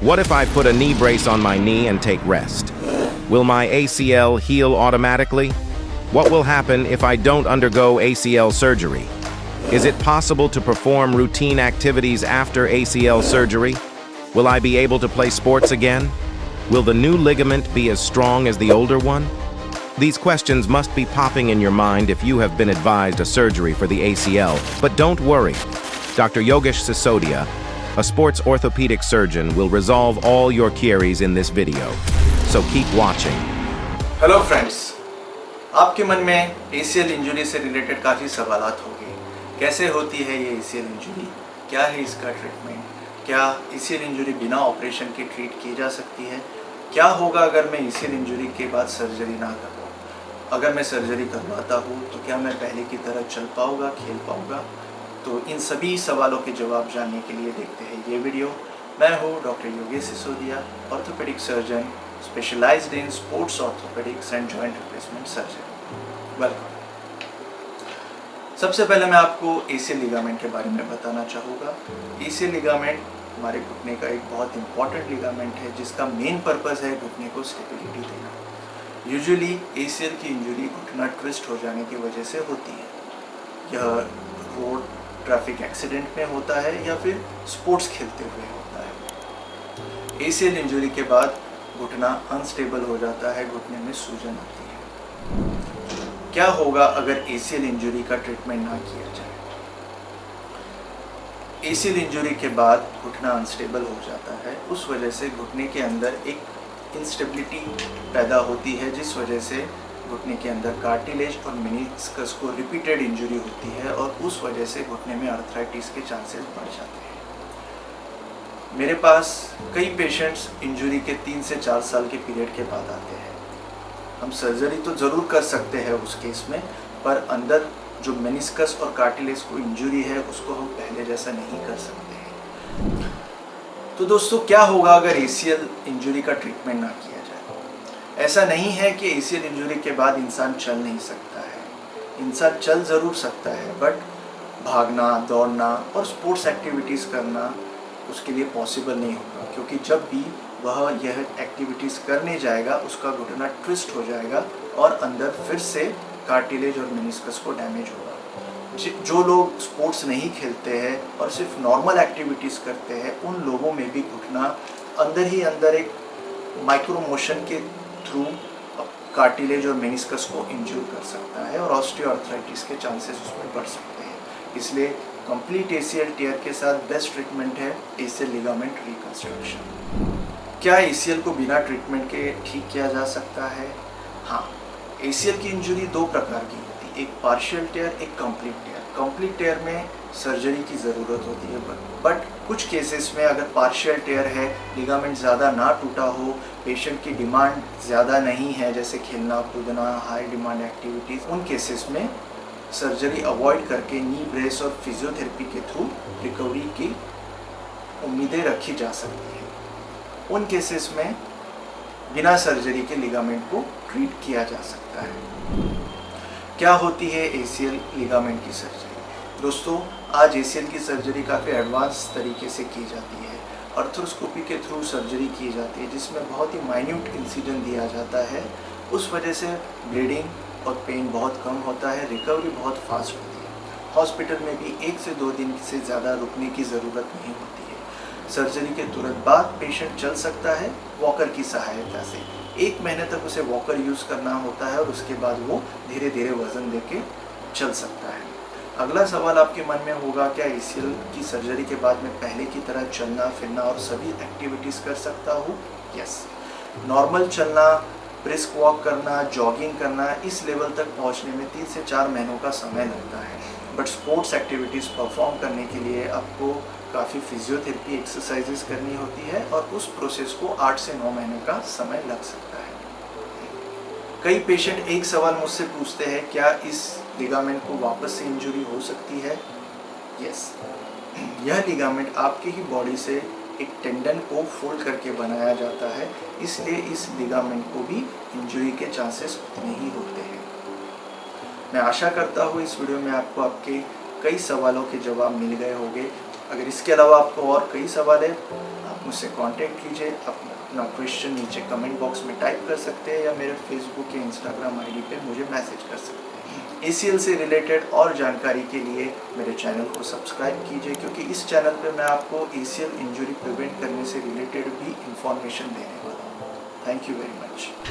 What if I put a knee brace on my knee and take rest? Will my ACL heal automatically? What will happen if I don't undergo ACL surgery? Is it possible to perform routine activities after ACL surgery? Will I be able to play sports again? Will the new ligament be as strong as the older one? These questions must be popping in your mind if you have been advised a surgery for the ACL, but don't worry. Dr. Yogesh Sisodia, a sports orthopedic surgeon, will resolve all your queries in this video. So keep watching. Hello friends, आपके मन में ACL injury से related काफ़ी सवालात होंगे। कैसे होती है ये ACL इंजरी, क्या है इसका ट्रीटमेंट, क्या ACL इंजरी बिना ऑपरेशन के ट्रीट की जा सकती है, क्या होगा अगर मैं ACL इंजरी के बाद सर्जरी ना करूँ, अगर मैं सर्जरी करवाता हूँ तो क्या मैं पहले की तरह चल पाऊँगा, खेल पाऊँगा। तो इन सभी सवालों के जवाब जानने के लिए देखते हैं ये वीडियो। मैं हूँ doctor Yogesh Sisodia, orthopaedic surgeon specialised in sports orthopaedics and joint replacement surgery. Welcome. सबसे पहले मैं आपको ACL लिगामेंट के बारे में बताना चाहूँगा। ACL लिगामेंट हमारे घुटने का एक बहुत इंपॉर्टेंट लिगामेंट है जिसका मेन पर्पस है घुटने को स्टेबिलिटी देना। यूजुअली ACL की इंजरी घुटना ट्विस्ट हो जाने की वजह से होती है। यह रोड ट्रैफिक एक्सीडेंट में होता है या फिर स्पोर्ट्स खेलते हुए होता है। ACL इंजरी के बाद घुटना अनस्टेबल हो जाता है, घुटने में सूजन आती है। क्या होगा अगर ACL इंजरी का ट्रीटमेंट ना किया जाए? ACL इंजरी के बाद घुटना अनस्टेबल हो जाता है, उस वजह से घुटने के अंदर एक इंस्टेबिलिटी पैदा होती है जिस वजह से घुटने के अंदर कार्टिलेज और मेनिस्कस को रिपीटेड इंजरी होती है और उस वजह से घुटने में आर्थराइटिस के चांसेस बढ़ जाते हैं। मेरे पास कई पेशेंट्स इंजरी के 3 से 4 साल के पीरियड के बाद आते हैं। हम सर्जरी तो ज़रूर कर सकते हैं उस केस में, पर अंदर जो मेनिस्कस और कार्टिलेज को इंजरी है उसको हम पहले जैसा नहीं कर सकते हैं। तो दोस्तों, क्या होगा अगर ACL इंजरी का ट्रीटमेंट ना किया जाए? ऐसा नहीं है कि ACL इंजरी के बाद इंसान चल नहीं सकता है। इंसान चल ज़रूर सकता है, बट भागना, दौड़ना और स्पोर्ट्स एक्टिविटीज़ करना उसके लिए पॉसिबल नहीं होगा, क्योंकि जब भी वह यह एक्टिविटीज़ करने जाएगा उसका घुटना ट्विस्ट हो जाएगा और अंदर फिर से कार्टिलेज और मेनिस्कस को डैमेज होगा। जो लोग स्पोर्ट्स नहीं खेलते हैं और सिर्फ नॉर्मल एक्टिविटीज़ करते हैं, उन लोगों में भी घुटना अंदर ही अंदर एक माइक्रो मोशन के थ्रू कार्टिलेज और मेनिस्कस को इंजूर कर सकता है और ऑस्टियोआर्थराइटिस के चांसेस उसमें बढ़ सकते हैं। इसलिए कंप्लीट ACL टियर के साथ बेस्ट ट्रीटमेंट है ACL लिगामेंट रिकंस्ट्रक्शन। क्या ACL को बिना ट्रीटमेंट के ठीक किया जा सकता है? हाँ, ACL की इंजरी 2 प्रकार की होती है, एक पार्शियल टियर, एक कंप्लीट टियर। कंप्लीट टियर में सर्जरी की ज़रूरत होती है, बट कुछ केसेस में अगर पार्शियल टियर है, लिगामेंट ज़्यादा ना टूटा हो, पेशेंट की डिमांड ज़्यादा नहीं है जैसे खेलना कूदना, हाई डिमांड एक्टिविटीज़, उन केसेस में सर्जरी अवॉइड करके नी ब्रेस और फिजियोथेरेपी के थ्रू रिकवरी की उम्मीदें रखी जा सकती हैं। उन केसेस में बिना सर्जरी के लिगामेंट को ट्रीट किया जा सकता है। क्या होती है ACL लिगामेंट की सर्जरी? दोस्तों, आज ACL की सर्जरी काफ़ी एडवांस तरीके से की जाती है। आर्थ्रोस्कोपी के थ्रू सर्जरी की जाती है जिसमें बहुत ही माइन्यूट इंसिजन दिया जाता है। उस वजह से ब्लीडिंग और पेन बहुत कम होता है, रिकवरी बहुत फास्ट होती है। हॉस्पिटल में भी 1 से 2 दिन से ज़्यादा रुकने की ज़रूरत नहीं होती है। सर्जरी के तुरंत बाद पेशेंट चल सकता है वॉकर की सहायता से। 1 महीने तक उसे वॉकर यूज़ करना होता है और उसके बाद वो धीरे धीरे वज़न देके चल सकता है। अगला सवाल आपके मन में होगा, क्या ACL की सर्जरी के बाद मैं पहले की तरह चलना फिरना और सभी एक्टिविटीज़ कर सकता हूँ? यस, नॉर्मल चलना, ब्रिस्क वॉक करना, जॉगिंग करना, इस लेवल तक पहुँचने में 3 से 4 महीनों का समय लगता है। बट स्पोर्ट्स एक्टिविटीज़ परफॉर्म करने के लिए आपको काफ़ी फिजियोथेरेपी एक्सरसाइजेस करनी होती है और उस प्रोसेस को 8 से 9 महीने का समय लग सकता है। कई पेशेंट एक सवाल मुझसे पूछते हैं, क्या इस लिगामेंट को वापस से इंजरी हो सकती है? यस, यह लिगामेंट आपके ही बॉडी से एक टेंडन को फोल्ड करके बनाया जाता है, इसलिए इस लिगामेंट को भी इंजरी के चांसेस उतने ही होते हैं। मैं आशा करता हूँ इस वीडियो में आपको आपके कई सवालों के जवाब मिल गए होंगे। अगर इसके अलावा आपको और कई सवाल है, आप मुझसे कांटेक्ट कीजिए। अपना क्वेश्चन नीचे कमेंट बॉक्स में टाइप कर सकते हैं या मेरे फेसबुक या इंस्टाग्राम आईडी पे मुझे मैसेज कर सकते हैं। ACL से रिलेटेड और जानकारी के लिए मेरे चैनल को सब्सक्राइब कीजिए, क्योंकि इस चैनल पे मैं आपको ACL इंजरी प्रिवेंट करने से रिलेटेड भी इंफॉर्मेशन देने वाला हूँ। Thank you very much.